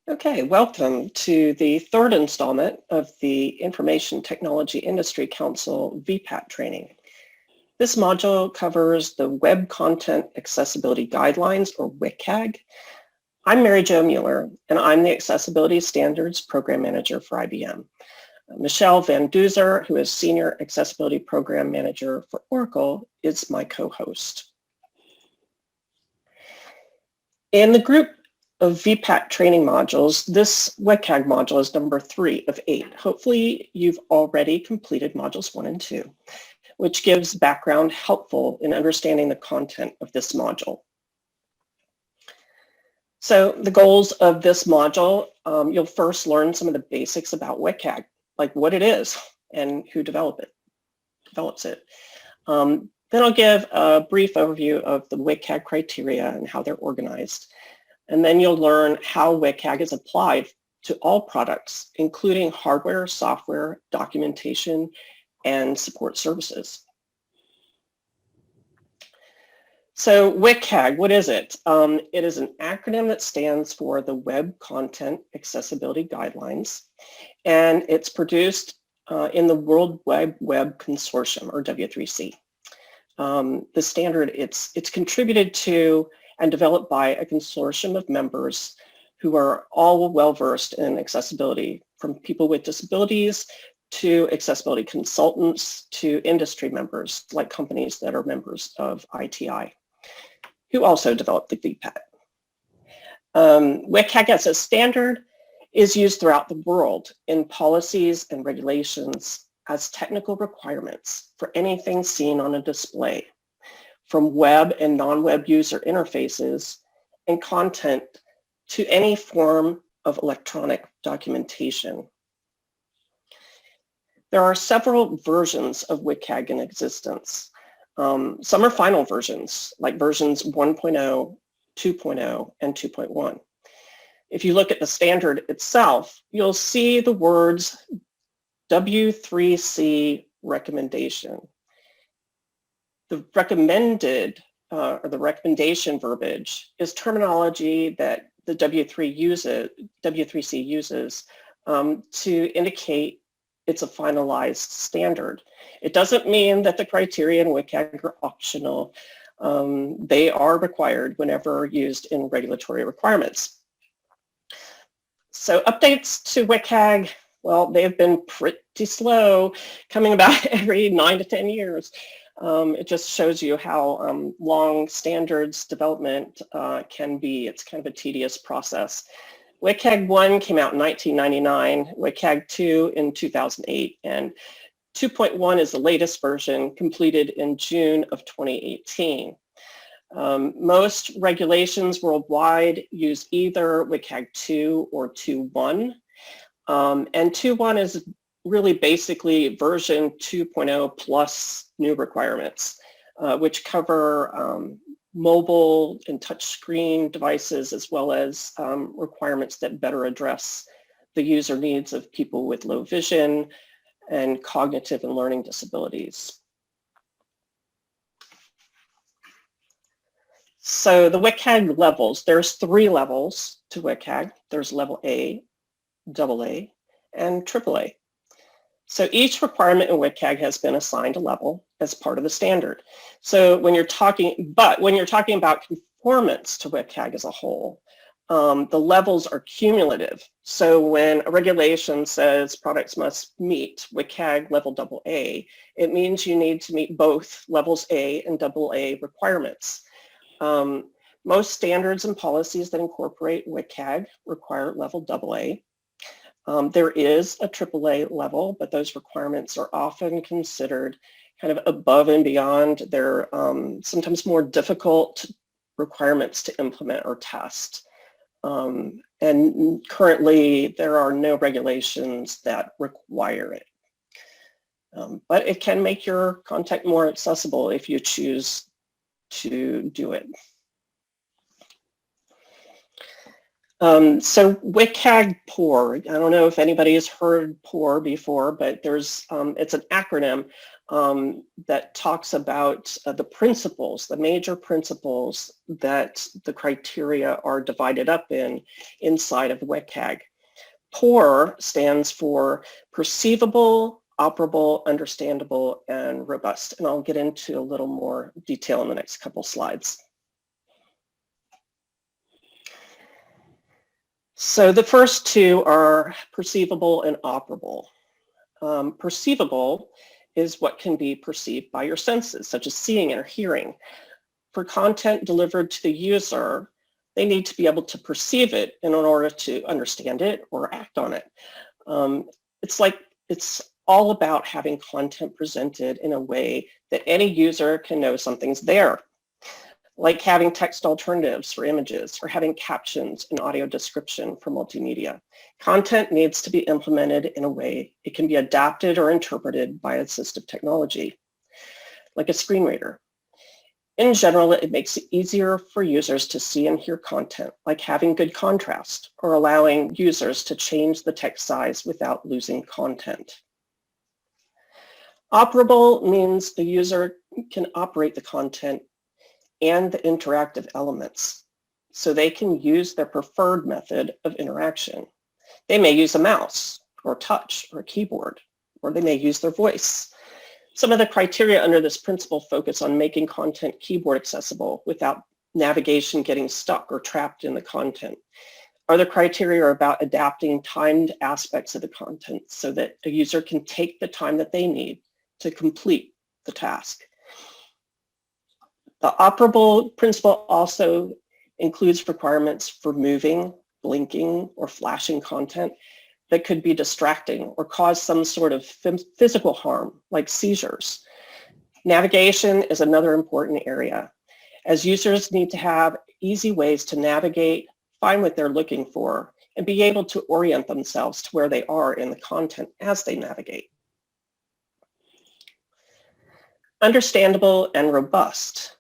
Okay, welcome to the third installment of the Information Technology Industry Council VPAT training. This module covers the Web Content Accessibility Guidelines, or WCAG. I'm Mary Jo Mueller, and I'm the Accessibility Standards Program Manager for IBM. Michelle Van Duzer, who is Senior Accessibility Program Manager for Oracle, is my co-host. In the group of VPAT training modules, this WCAG module is number 3 of 8. Hopefully you've already completed modules 1 and 2, which gives background helpful in understanding the content of this module. So the goals of this module, you'll first learn some of the basics about WCAG, like what it is and who develops it. Then I'll give a brief overview of the WCAG criteria and how they're organized. And then you'll learn how WCAG is applied to all products, including hardware, software, documentation, and support services. So WCAG, what is it? It is an acronym that stands for the Web Content Accessibility Guidelines, and it's produced in the World Wide Web Consortium, or W3C. The standard, it's contributed to and developed by a consortium of members who are all well-versed in accessibility, from people with disabilities to accessibility consultants to industry members, like companies that are members of ITI, who also developed the VPAT. WCAG as a standard is used throughout the world in policies and regulations as technical requirements for anything seen on a display, from web and non-web user interfaces and content to any form of electronic documentation. There are several versions of WCAG in existence. Some are final versions, like versions 1.0, 2.0, and 2.1. If you look at the standard itself, you'll see the words W3C recommendation. The recommended or the recommendation verbiage is terminology that the W3C uses to indicate it's a finalized standard. It doesn't mean that the criteria in WCAG are optional. They are required whenever used in regulatory requirements. So updates to WCAG, well, they've been pretty slow, coming about every 9 to 10 years. It just shows you how long standards development can be. It's kind of a tedious process. WCAG 1 came out in 1999, WCAG 2 in 2008, and 2.1 is the latest version, completed in June of 2018. Most regulations worldwide use either WCAG 2 or 2.1, and 2.1 is really basically version 2.0 plus new requirements, which cover mobile and touchscreen devices, as well as requirements that better address the user needs of people with low vision and cognitive and learning disabilities. So the WCAG levels, there's 3 levels to WCAG. There's level A, AA, and AAA. So each requirement in WCAG has been assigned a level as part of the standard. So when you're talking about conformance to WCAG as a whole, the levels are cumulative. So when a regulation says products must meet WCAG level AA, it means you need to meet both levels A and AA requirements. Most standards and policies that incorporate WCAG require level AA. There is a AAA level, but those requirements are often considered kind of above and beyond. They're sometimes more difficult requirements to implement or test. And currently, there are no regulations that require it. But it can make your content more accessible if you choose to do it. So WCAG POR, I don't know if anybody has heard POR before, but there's it's an acronym that talks about the principles, the major principles that the criteria are divided up in inside of WCAG. POR stands for perceivable, operable, understandable, and robust. And I'll get into a little more detail in the next couple slides. So the first two are perceivable and operable. Perceivable is what can be perceived by your senses, such as seeing or hearing. For content delivered to the user, they need to be able to perceive it in order to understand it or act on it. It's all about having content presented in a way that any user can know something's there, like having text alternatives for images or having captions and audio description for multimedia. Content needs to be implemented in a way it can be adapted or interpreted by assistive technology, like a screen reader. In general, it makes it easier for users to see and hear content, like having good contrast or allowing users to change the text size without losing content. Operable means the user can operate the content and the interactive elements, so they can use their preferred method of interaction. They may use a mouse or touch or a keyboard, or they may use their voice. Some of the criteria under this principle focus on making content keyboard accessible without navigation getting stuck or trapped in the content. Other criteria are about adapting timed aspects of the content so that a user can take the time that they need to complete the task. The operable principle also includes requirements for moving, blinking, or flashing content that could be distracting or cause some sort of physical harm, like seizures. Navigation is another important area, as users need to have easy ways to navigate, find what they're looking for, and be able to orient themselves to where they are in the content as they navigate. Understandable and robust.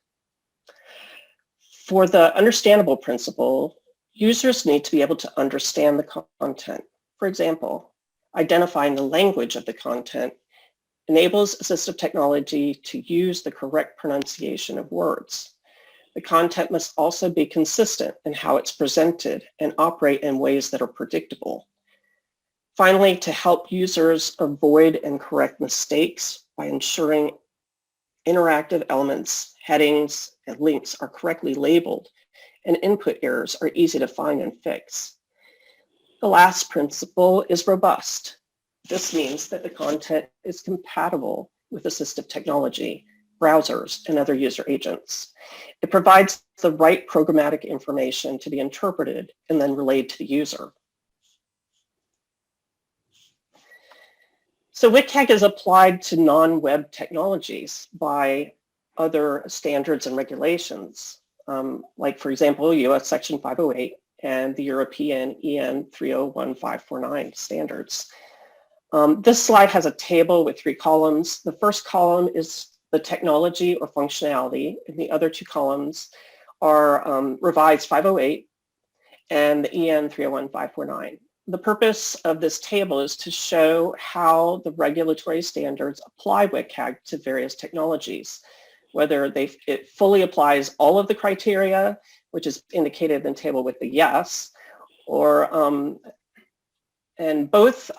For the understandable principle, users need to be able to understand the content. For example, identifying the language of the content enables assistive technology to use the correct pronunciation of words. The content must also be consistent in how it's presented and operate in ways that are predictable. Finally, to help users avoid and correct mistakes by ensuring interactive elements, headings, and links are correctly labeled and input errors are easy to find and fix. The last principle is robust. This means that the content is compatible with assistive technology, browsers, and other user agents. It provides the right programmatic information to be interpreted and then relayed to the user. So WCAG is applied to non-web technologies by other standards and regulations, like, for example, US Section 508 and the European EN 301549 standards. This slide has a table with 3 columns. The first column is the technology or functionality, and the other 2 columns are revised 508 and the EN 301549. The purpose of this table is to show how the regulatory standards apply WCAG to various technologies, whether it fully applies all of the criteria, which is indicated in the table with the yes, or and both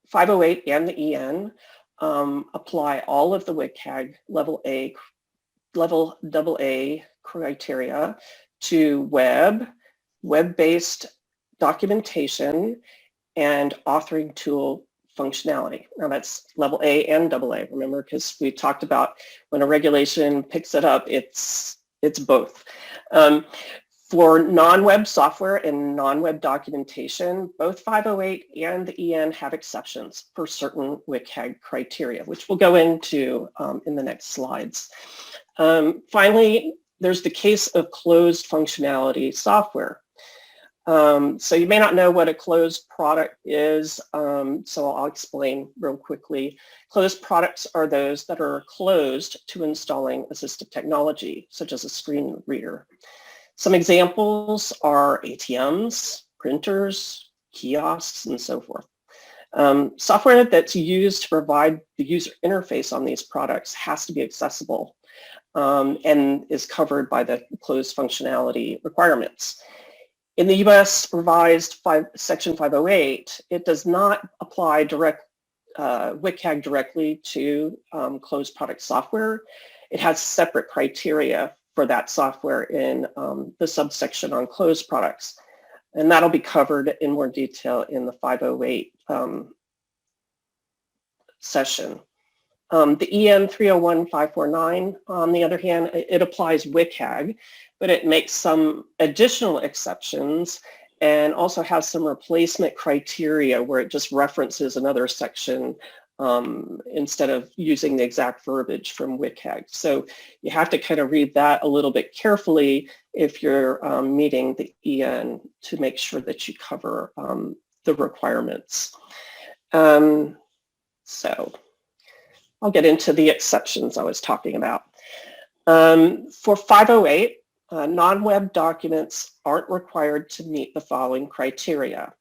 508 and the EN apply all of the WCAG Level AA criteria to web-based documentation, and authoring tool functionality. Now that's Level A and AA, remember, because we talked about when a regulation picks it up, it's both. For non-web software and non-web documentation, both 508 and the EN have exceptions for certain WCAG criteria, which we'll go into in the next slides. Finally, there's the case of closed functionality software. So you may not know what a closed product is, so I'll explain real quickly. Closed products are those that are closed to installing assistive technology, such as a screen reader. Some examples are ATMs, printers, kiosks, and so forth. Software that's used to provide the user interface on these products has to be accessible and is covered by the closed functionality requirements. In the U.S. revised Section 508, it does not apply WCAG directly to closed product software. It has separate criteria for that software in the subsection on closed products. And that'll be covered in more detail in the 508 session. The EN 301549, on the other hand, it applies WCAG, but it makes some additional exceptions and also has some replacement criteria where it just references another section instead of using the exact verbiage from WCAG. So you have to kind of read that a little bit carefully if you're meeting the EN to make sure that you cover the requirements. So I'll get into the exceptions I was talking about. For 508, non-web documents aren't required to meet the following criteria.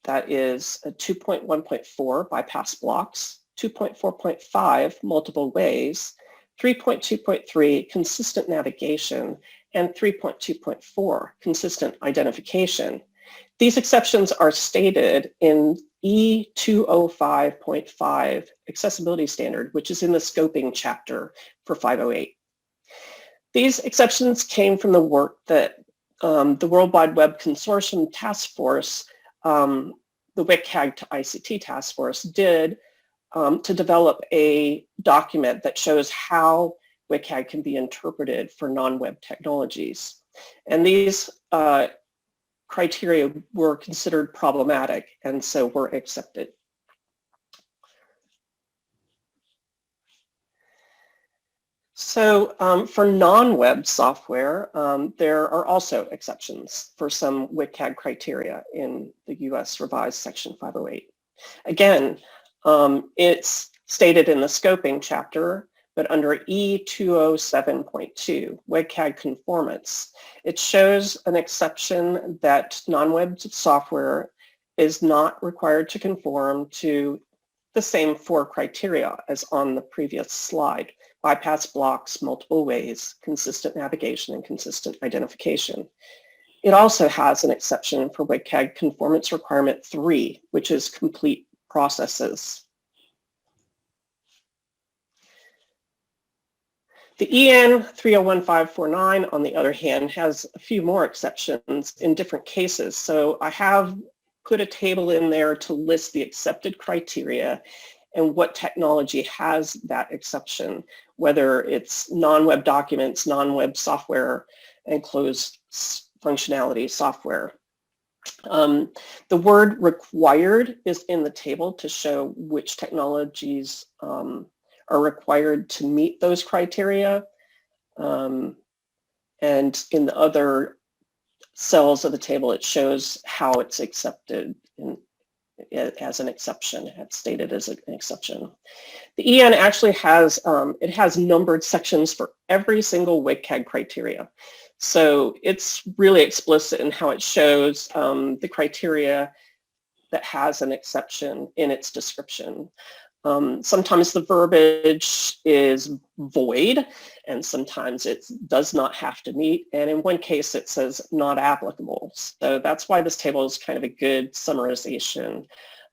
That is 2.1.4 bypass blocks, 2.4.5 multiple ways, 3.2.3 consistent navigation, and 3.2.4 consistent identification. These exceptions are stated in E205.5 accessibility standard, which is in the scoping chapter for 508. These exceptions came from the work that the World Wide Web Consortium Task Force, the WCAG to ICT Task Force, did to develop a document that shows how WCAG can be interpreted for non-web technologies. And these criteria were considered problematic and so were accepted. So for non-web software, there are also exceptions for some WCAG criteria in the US revised Section 508. Again, it's stated in the scoping chapter, but under E207.2, WCAG conformance, it shows an exception that non-web software is not required to conform to the same 4 criteria as on the previous slide: bypass blocks, multiple ways, consistent navigation, and consistent identification. It also has an exception for WCAG conformance requirement 3, which is complete processes. The EN 301549, on the other hand, has a few more exceptions in different cases. So I have put a table in there to list the accepted criteria and what technology has that exception, whether it's non-web documents, non-web software, and closed functionality software. The word required is in the table to show which technologies are required to meet those criteria. And in the other cells of the table, it shows how it's accepted as an exception. It's stated as an exception. The EN actually has, it has numbered sections for every single WCAG criteria. So it's really explicit in how it shows the criteria that has an exception in its description. Sometimes the verbiage is void, and sometimes it does not have to meet, and in one case it says not applicable. So that's why this table is kind of a good summarization.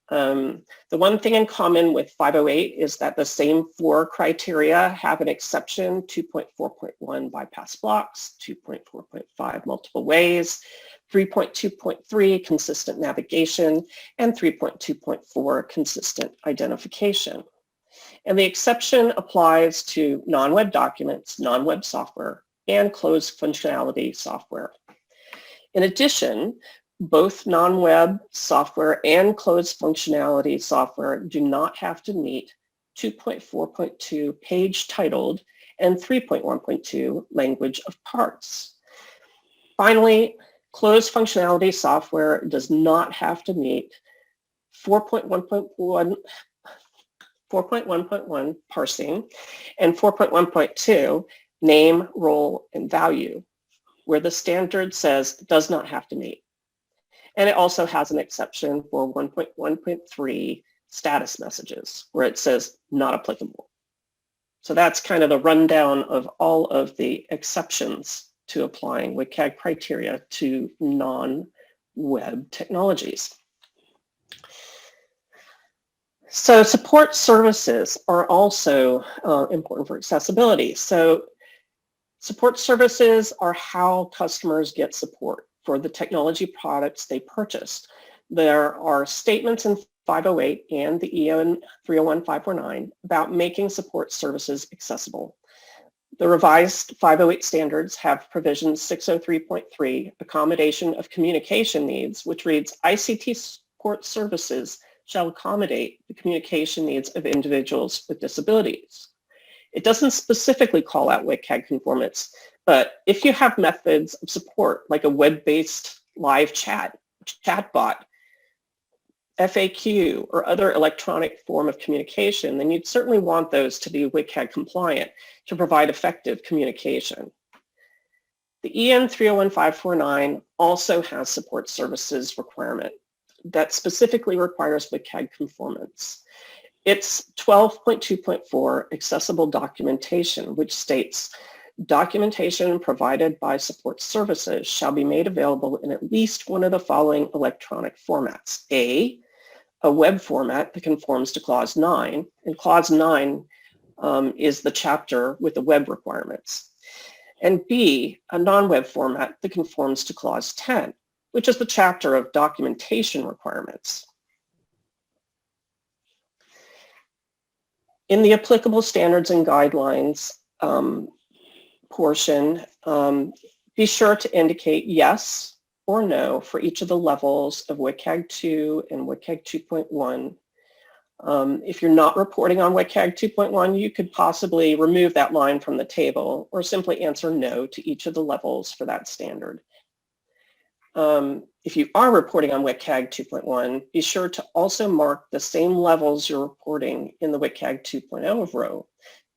The one thing in common with 508 is that the same 4 criteria have an exception: 2.4.1 bypass blocks, 2.4.5 multiple ways, 3.2.3 consistent navigation, and 3.2.4 consistent identification. And the exception applies to non-web documents, non-web software, and closed functionality software. In addition, both non-web software and closed functionality software do not have to meet 2.4.2 page titled and 3.1.2 language of parts. Finally, closed functionality software does not have to meet 4.1.1 parsing and 4.1.2 name, role, and value. where the standard says does not have to meet. And it also has an exception for 1.1.3 status messages where it says not applicable. So that's kind of the rundown of all of the exceptions to applying WCAG criteria to non-web technologies. So support services are also important for accessibility. So support services are how customers get support for the technology products they purchased. There are statements in 508 and the EN 301-549 about making support services accessible. The revised 508 standards have provisions 603.3, accommodation of communication needs, which reads, ICT support services shall accommodate the communication needs of individuals with disabilities. It doesn't specifically call out WCAG conformance, but if you have methods of support like a web-based live chatbot, FAQ, or other electronic form of communication, then you'd certainly want those to be WCAG compliant to provide effective communication. The EN 301-549 also has support services requirement that specifically requires WCAG conformance. It's 12.2.4 accessible documentation, which states documentation provided by support services shall be made available in at least one of the following electronic formats. A web format that conforms to Clause 9, and Clause 9 is the chapter with the web requirements. And B, a non-web format that conforms to Clause 10, which is the chapter of documentation requirements. In the applicable standards and guidelines portion, be sure to indicate yes or no for each of the levels of WCAG 2 and WCAG 2.1. If you're not reporting on WCAG 2.1, you could possibly remove that line from the table or simply answer no to each of the levels for that standard. If you are reporting on WCAG 2.1, be sure to also mark the same levels you're reporting in the WCAG 2.0 row.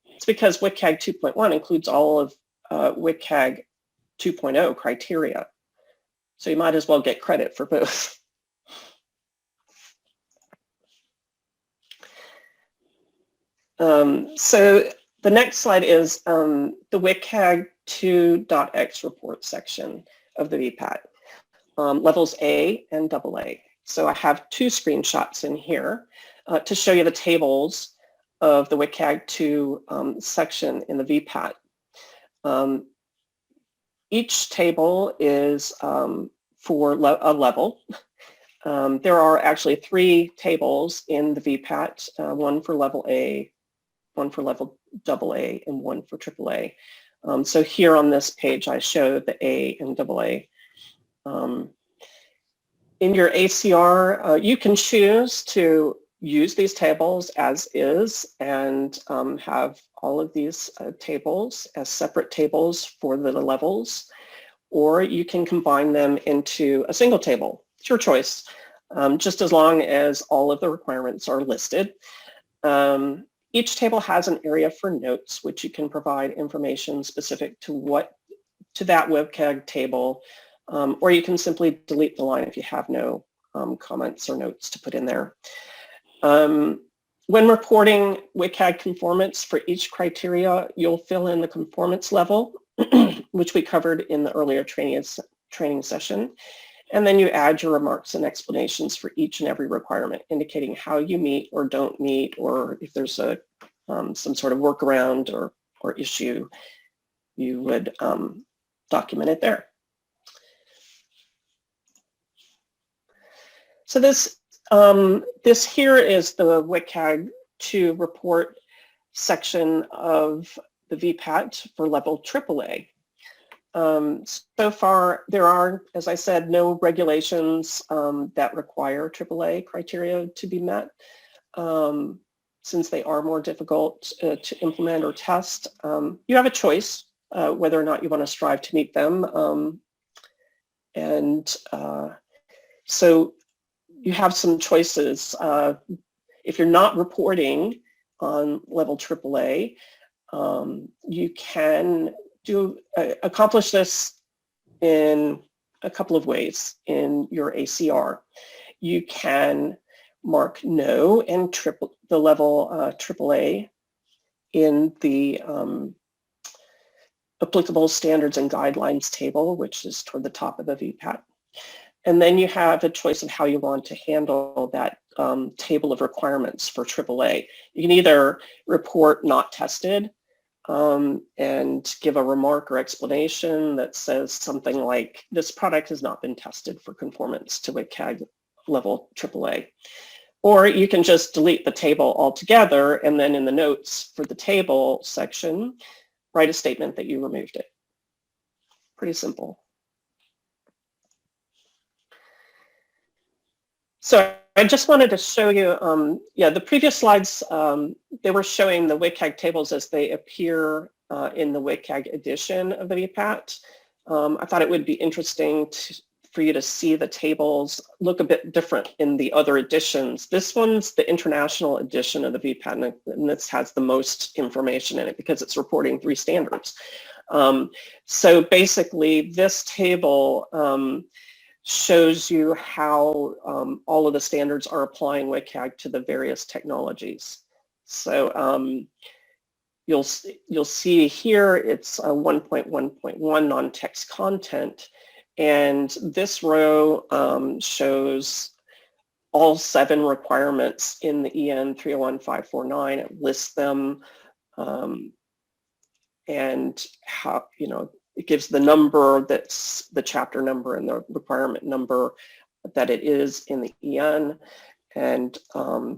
It's because WCAG 2.1 includes all of WCAG 2.0 criteria. So you might as well get credit for both. So the next slide is the WCAG 2.x report section of the VPAT. Levels A and AA. So I have two screenshots in here to show you the tables of the WCAG 2 section in the VPAT. Each table is for a level. There are actually 3 tables in the VPAT, one for level A, one for level AA, and one for AAA. So here on this page, I show the A and AA. In your ACR, you can choose to use these tables as is and have all of these tables as separate tables for the levels, or you can combine them into a single table. It's your choice, just as long as all of the requirements are listed. Each table has an area for notes, which you can provide information specific to that WCAG table, or you can simply delete the line if you have no comments or notes to put in there. When reporting WCAG conformance for each criteria, you'll fill in the conformance level, which we covered in the earlier training session. And then you add your remarks and explanations for each and every requirement, indicating how you meet or don't meet, or if there's some sort of workaround or issue, you would document it there. So this here is the WCAG 2 report section of the VPAT for level AAA. So far, there are, as I said, no regulations that require AAA criteria to be met, since they are more difficult to implement or test. You have a choice whether or not you want to strive to meet them. So you have some choices. If you're not reporting on level AAA, you can accomplish this in a couple of ways in your ACR. You can mark no and the level AAA in the applicable standards and guidelines table, which is toward the top of the VPAT. And then you have a choice of how you want to handle that table of requirements for AAA. You can either report not tested and give a remark or explanation that says something like, this product has not been tested for conformance to WCAG level AAA. Or you can just delete the table altogether and then in the notes for the table section, write a statement that you removed it. Pretty simple. So I just wanted to show you, the previous slides, they were showing the WCAG tables as they appear in the WCAG edition of the VPAT. I thought it would be interesting for you to see the tables look a bit different in the other editions. This one's the international edition of the VPAT, and this has the most information in it because it's reporting 3 standards. So basically, this table shows you how all of the standards are applying WCAG to the various technologies. So you'll see here it's 1.1.1 non-text content, and this row shows all 7 requirements in the EN 301549. It lists them and how, it gives the number that's the chapter number and the requirement number that it is in the EN and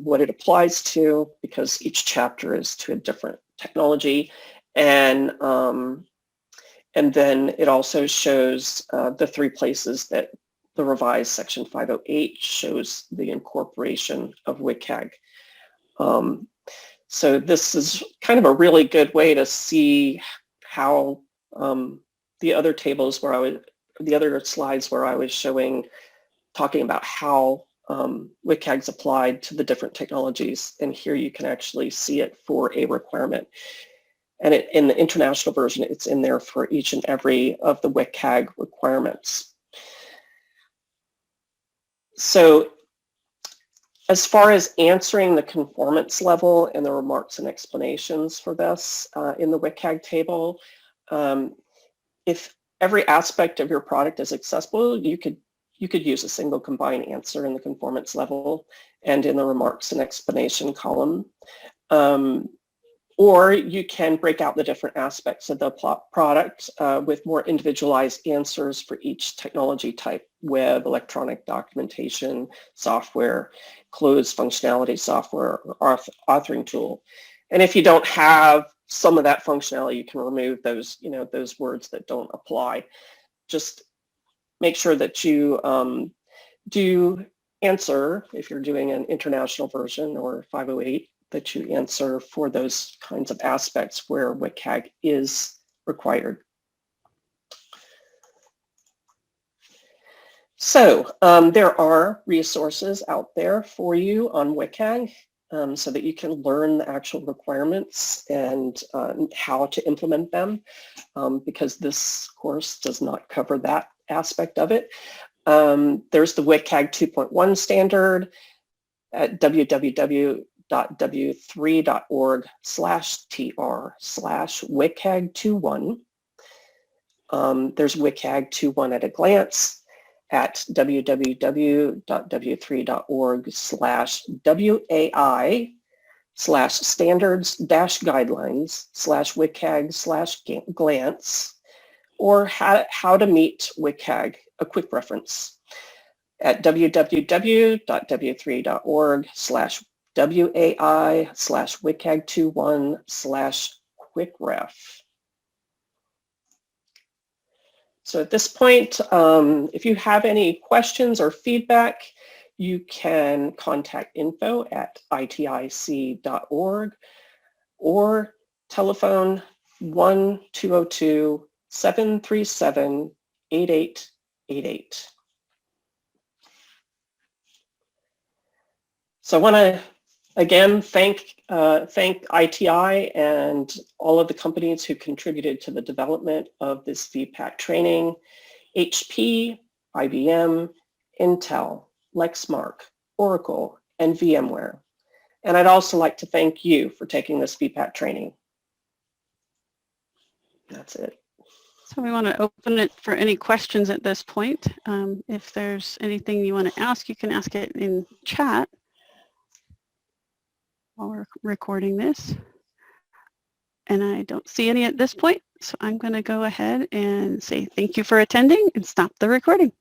what it applies to, because each chapter is to a different technology. And then it also shows the 3 places that the revised section 508 shows the incorporation of WCAG. So this is kind of a really good way to see how the other tables the other slides where I was talking about how WCAG's applied to the different technologies, and here you can actually see it for a requirement. And in the international version, it's in there for each and every of the WCAG requirements. So as far as answering the conformance level and the remarks and explanations for this in the WCAG table, if every aspect of your product is accessible, you could use a single combined answer in the conformance level and in the remarks and explanation column. Or you can break out the different aspects of the product with more individualized answers for each technology type: web, electronic documentation, software, closed functionality software, or authoring tool. And if you don't have some of that functionality, you can remove those, those words that don't apply. Just make sure that you do answer, if you're doing an international version or 508, that you answer for those kinds of aspects where WCAG is required. So there are resources out there for you on WCAG so that you can learn the actual requirements and how to implement them, because this course does not cover that aspect of it. There's the WCAG 2.1 standard at www.w3.org/tr/WCAG 2.1. There's WCAG 2.1 at a glance at www.w3.org/WAI/standards-guidelines/WCAG/glance, or how to meet WCAG, a quick reference, at www.w3.org/WAI/WCAG 2.1/quickref. So at this point, if you have any questions or feedback, you can contact info@itic.org or telephone 1-202-737-8888. So I want to again thank ITI and all of the companies who contributed to the development of this VPAT training. HP, IBM, Intel, Lexmark, Oracle, and VMware. And I'd also like to thank you for taking this VPAT training. That's it. So we want to open it for any questions at this point. If there's anything you want to ask, you can ask it in chat while we're recording this. And I don't see any at this point, so I'm going to go ahead and say thank you for attending and stop the recording.